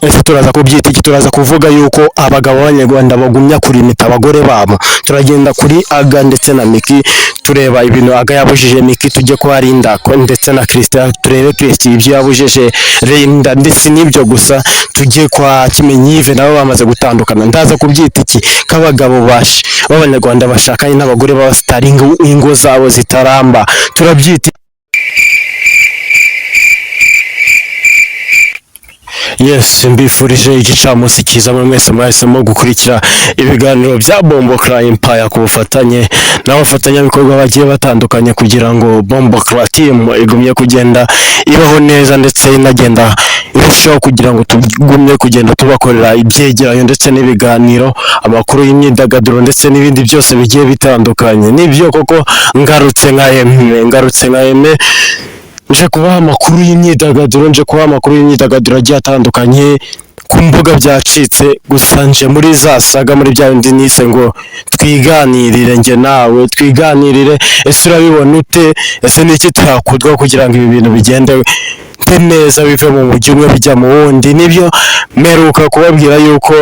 ese turaza kubyita iki? Turaza kuvuga yuko abagabo b'Abanyarwanda bagumya kurimita abagore babo. Turagenda kuri Aga ndetse na Miki tureba ibintu Aga yabujije Miki, tujye kwa Linda ndetse na Christian turebe Christian ibyo yabujije Linda, ndetse n'ibyo gusa tujye kwa Kimenyi Yves nabo bamaze gutandukana. Ndaza kubyita iki? K'abagabo b'Abanyarwanda bashakanye n'abagore b'abasitari ingo zabo zitaramba, turabyita Yes, mbifurije igicamunsi cyiza muri mwese mwahisemo gukurikira ibiganiro bya Bombokla Empire ku bufatanye n'abafatanyabikorwa bagiye batandukanye kugira ngo Bombokla team igumye kugenda ibaho neza ndetse inagenda irushaho kugira ngo tugumye kugenda tubakorera ibyegeranyo ndetse n'ibiganiro, amakuru y'imyidagaduro ndetse n'ibindi byose bigiye bitandukanye. Nibyo koko ngarutse nka Eme nje kubaha amakuru y'imyidagaduro agiye atandukanye ku mbuga byacitse, gusa nje muri za saga muri bya bindi nise ngo twiganirire, nge nawe twiganirire. Ese urabibona ute? Ese niki twakodwa kugira ngo ibi bintu bigende neza, bive mu mujyi umwe bijya mu wundi? Nibyo meruka kubabwira yuko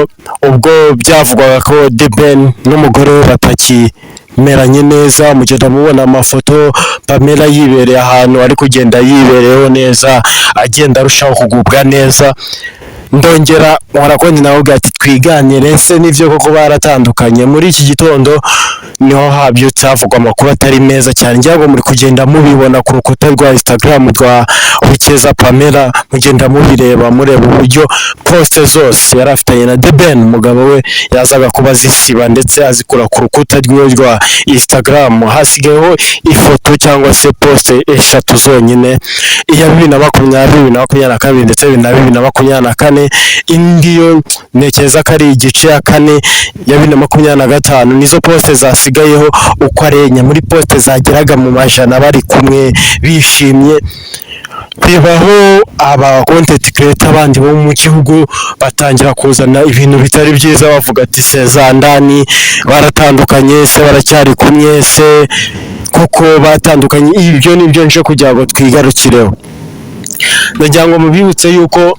ubwo byavugwaga ko The Ben n'umugore we batakimeranye neza, mugenda mubona amafoto Pamela yibereye ahantu ari kugenda yibereyeho neza, agenda arushaho kugubwa neza. Ndongera warakondi nawe ati twiganire. Ese nivyo koko baratandukanye? Muri iki gitondo niho habyutse havugwa amakuru atari meza cyane, ngira ngo muri kugenda mubibona ku rukuta rwa Instagram rwa Bukeza Pamela, mugenda mureba uburyo poste zose yari afitanye na The Ben umugabo we yazaga kuba zisiba ndetse azikura ku rukuta rwa Instagram. Hasigayeho ifoto cyangwa se poste eshatu zonyine, iya 2022 ndetse 2024. Indi yo nekeza ko ari igice ya 4 ya 2025. Nizo poste zasigayeho uko arenya. Muri poste zageraga mu majana bari kumwe bishimye. Bibaho aba content creator abandi bo mu gihugu batangira kuzana ibintu bitari byiza, bavuga ati sezandani baratandukanye, se baracyari kumwe, se kuko batandukanye. Ibyo nibyo nje kugira ngo twigarukireho. Ndagira ngo mubibutse yuko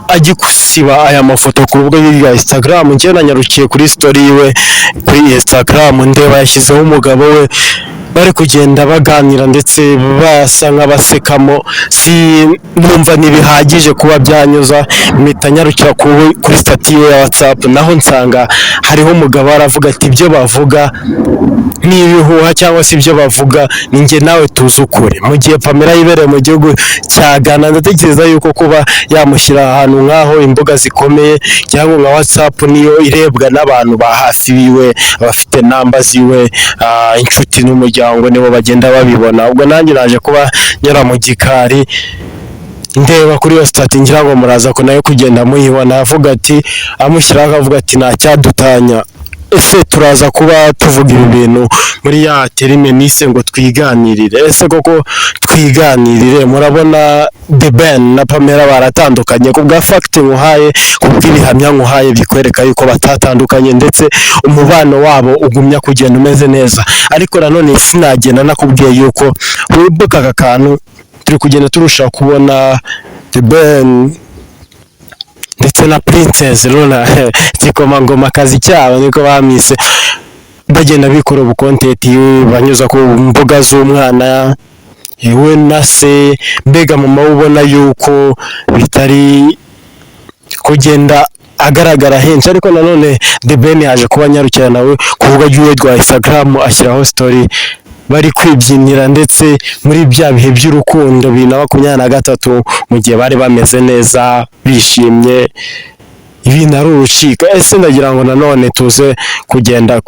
agikusiba aya mafoto ku rubuga rwa Instagram, nje nanyarukiye kuri story yiwe kuri Instagram, ndeba yashyizeho umugabo we bari kugenda baganira ndetse basa nk'abasekamo. Si numva ntibihagije kuba byanyuza, mpita nyarukira kuri stati ya WhatsApp, naho nsanga hariho umugabo aravuga ati ibyo bavuga ni ibihuha cyangwa se ibyo bavuga ninjye nawe tuzi ukuri. Mu gihe Pamela yibereye mu gihugu cya Ghana, ndatekereza yuko kuba yamushyira ahantu nk'aho imbuga zikomeye cyangwa nka WhatsApp niyo irebwa n'abantu ba hafi biwe, bafite namba ziwe, inshuti n'umuryango nibo bagenda babibona. Ubwo nanjye naje kuba nyara mu gikari ndeba kuri iyo stati, ngira ngo muraza ko nayo kugenda muyibona. Avuga ati amushyiraho akavuga ati nta cyadutanya. Ese turaza kuba tuvuga ibi bintu muri ya terime nise ngo twiganirire. Ese koko twiganirire? Murabona The Ben na Pamela baratandukanye ku bwa fact nkuhaye, ku bw'ibihamya nkuhaye bikwereka yuko batatandukanye ndetse umubano wabo ugumya kugenda umeze neza. Ariko nanone sinagenda nakubwiye yuko wibuka aka kantu turi kugenda turusha kubona The Ben ndetse na Princess Luna gikomangoma kazi cyabo niko bamise, bagenda bikora ubukontenti banyuza ku mbuga z'umwana yewe na se. Mbega mama ubona yuko bitari kugenda agaragara henshi. Ariko nanone The Ben yaje kuba nyarukira nawe kuvuga yuwe rwa Instagram, ashyiraho story bari kwibyinira ndetse muri bya bihe by'urukundo 2023 mu gihe bari bameze neza bishimye, ibintu ari urucika. Ese ndagira ngo nanone tuze kugenda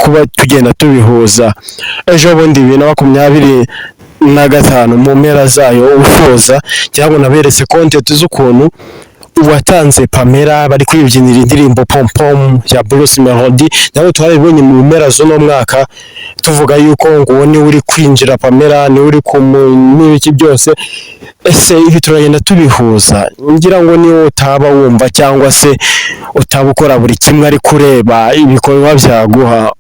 tubihuza. Ejo bundi 2025 mu mpera zayo ufuza cyangwa naberetse content z'ukuntu uwatanze Pamela bari kwibyinira indirimbo Pom Pom ya Bruce Melody. Nawe twabibonye mu mpera z'uno mwaka tuvuga yuko ngo ni uri kwinjira Pamela, ni uri n'ibiki byose. Ese ibi turagenda tubihuza, ngira ngo ni utaba wumva cyangwa se utabukora buri kimwe ari kureba ibikorwa byaguha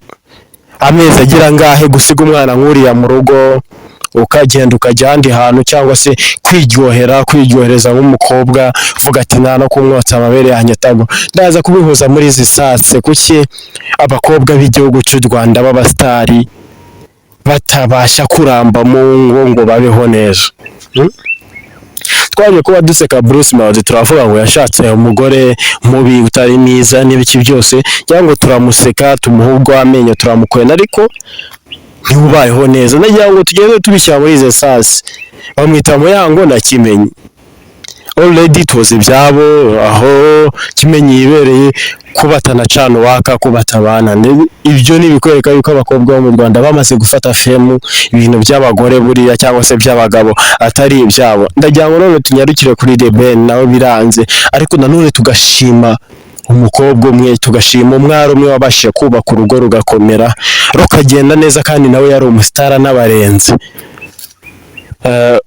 amezi agira ngahe gusiga umwana nk'uriya mu rugo ukagenda ukajya ahandi hantu cyangwa se kwiryohereza nk'umukobwa uvuga ati nta no kumwotsa amabere yanjye atago. Ndaza kubihuza muri izi sase, kuki abakobwa b'igihugu cy'u Rwanda b'abasitari batabasha kuramba mu ngo babeho neza. Twaje kuba duseka Bruce Melody turavuga ngo yashatse umugore mubi utari mwiza n'ibiki byose, cyangwa turamuseka tumuhubwo amenyo turamukwena, ariko ntibubayeho neza. Nagira ngo tugende tubishyira muri izi sase, bamwita Muyango na Kimenyi. Already tuzi ibyabo, aho Kimenyi yibereye kubatana cano waka kubatabana. Ibyo nibikwereka yuko abakobwa bo mu Rwanda bamaze gufata femu ibintu by'abagore buriya cyangwa se by'abagabo atari ibyabo. Ndagira ngo none tunyarukire kuri The Ben, nawe biranze, ariko nanone tugashima umukobwa umwe, tugashima umwari umwe wabashije kubaka urugo rugakomera rukagenda neza, kandi nawe yari umusitara n'abarenze.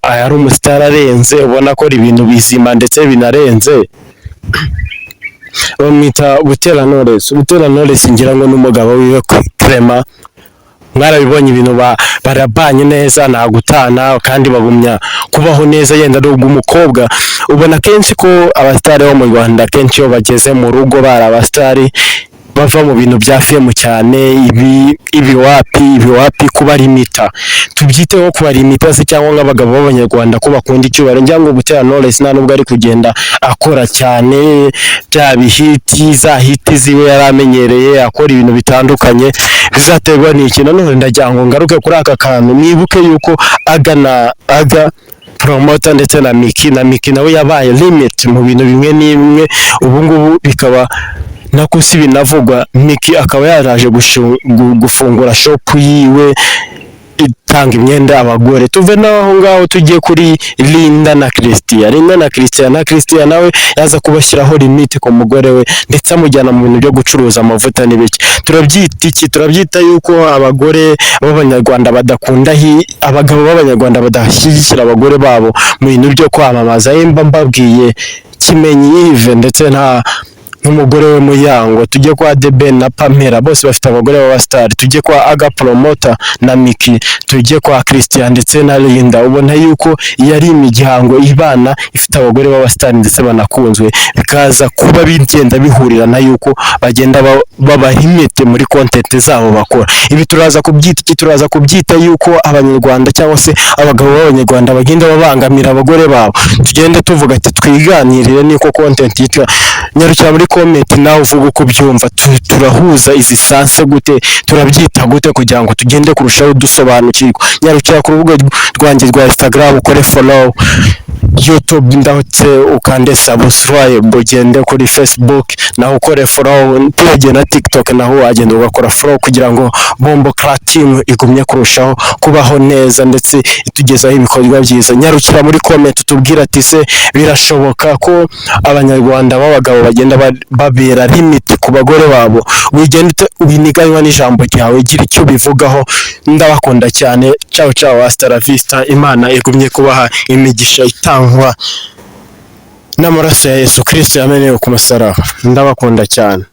Yari umusitari arenze, ubona ko ibintu bizima ndetse binarenze. Bamwita Butera Knowless ngira ngo n'umugabo wiwe Clement, mwarabibonye ibintu barabanye neza nta gutana, kandi bagumya kubaho neza. Yenda n'ubwo umukobwa ubona kenshi ko abasitari bo mu Rwanda kenshi iyo bageze mu rugo bari abasitari bava mu bintu bya femu cyane, ibiwapi kubarimita, tubyiteho kubarimita se, cyangwa nk'abagabo b'abanyarwanda ko bakunda icyubahiro. Ngira ngo Butera Knowless nta nubwo ari kugenda akora cyane bya bihiti, za hiti ziwe yari amenyereye, akora ibintu bitandukanye. Bizaterwa n'iki? None ndagira ngo ngaruke kuri aka kantu, mwibuke yuko aga promoter ndetse na Miki nawe yabaye limit mu bintu bimwe n'imwe. Ubu ngubu bikaba nako si binavugwa, Miki akaba yaraje gufungura shop yiwe itanga imyenda abagore. Tuve naho ngaho tujye kuri Linda na Christian nawe yaza kubashyiraho limite ku mugore we, ndetse amujyana mu bintu byo gucuruza amavuta n'ibiki. Turabyita iki? Turabyita yuko abagore b'abanyarwanda badakunda abagabo b'abanyarwanda badashyigikira abagore babo mu bintu byo kwamamaza. Mba mbabwiye Kimenyi Yves ndetse n'umugore we Muyango, tujye kwa The Ben na Pamela, bose bafite abagore b'abasitari. Tujye kwa Aga Promoter na Miki, tujye kwa Christian ndetse na Linda. Ubona yuko yari imiryango ibana ifite abagore b'abasitari ndetse banakunzwe, bikaza kuba bigenda bihurira na yuko bagenda babarimete muri content zabo bakora. Ibi turaza kubyita iki? Turaza kubyita yuko abanyarwanda cyangwa se abagabo b'abanyarwanda bagenda babangamira abagore babo. Tugende tuvuga ati twiganirire niko content yitwa. Nyarukira muri comment nawe uvuga uko byumva, turahuza izi sanse gute, turabyita gute kugira ngo tugende kurushaho dusobanukirwa. Nyarukira ku rubuga rwanjye rwa Instagram, ukore follow, YouTube ndetse ukande subscribe, ugende kuri Facebook naho ukore follow, tujye na TikTok naho wagenda ugakora follow kugira ngo Bombo Clat Team igumye kurushaho kubaho neza ndetse itugezaho ibikorwa byiza. Nyarukira muri comment tubwira ati se birashoboka ko abanyarwanda b'abagabo bagenda babera limit ku bagore babo? Wigenda ubiniganywa n'ijambo ryawe, gira icyo bivugaho. Ndabakunda cyane. Ciao hasta la vista. Imana igumye kubaha imigisha itangwa n'amaraso ya Yesu Kristo yamenewe ku musaraba. Ndabakunda cyane.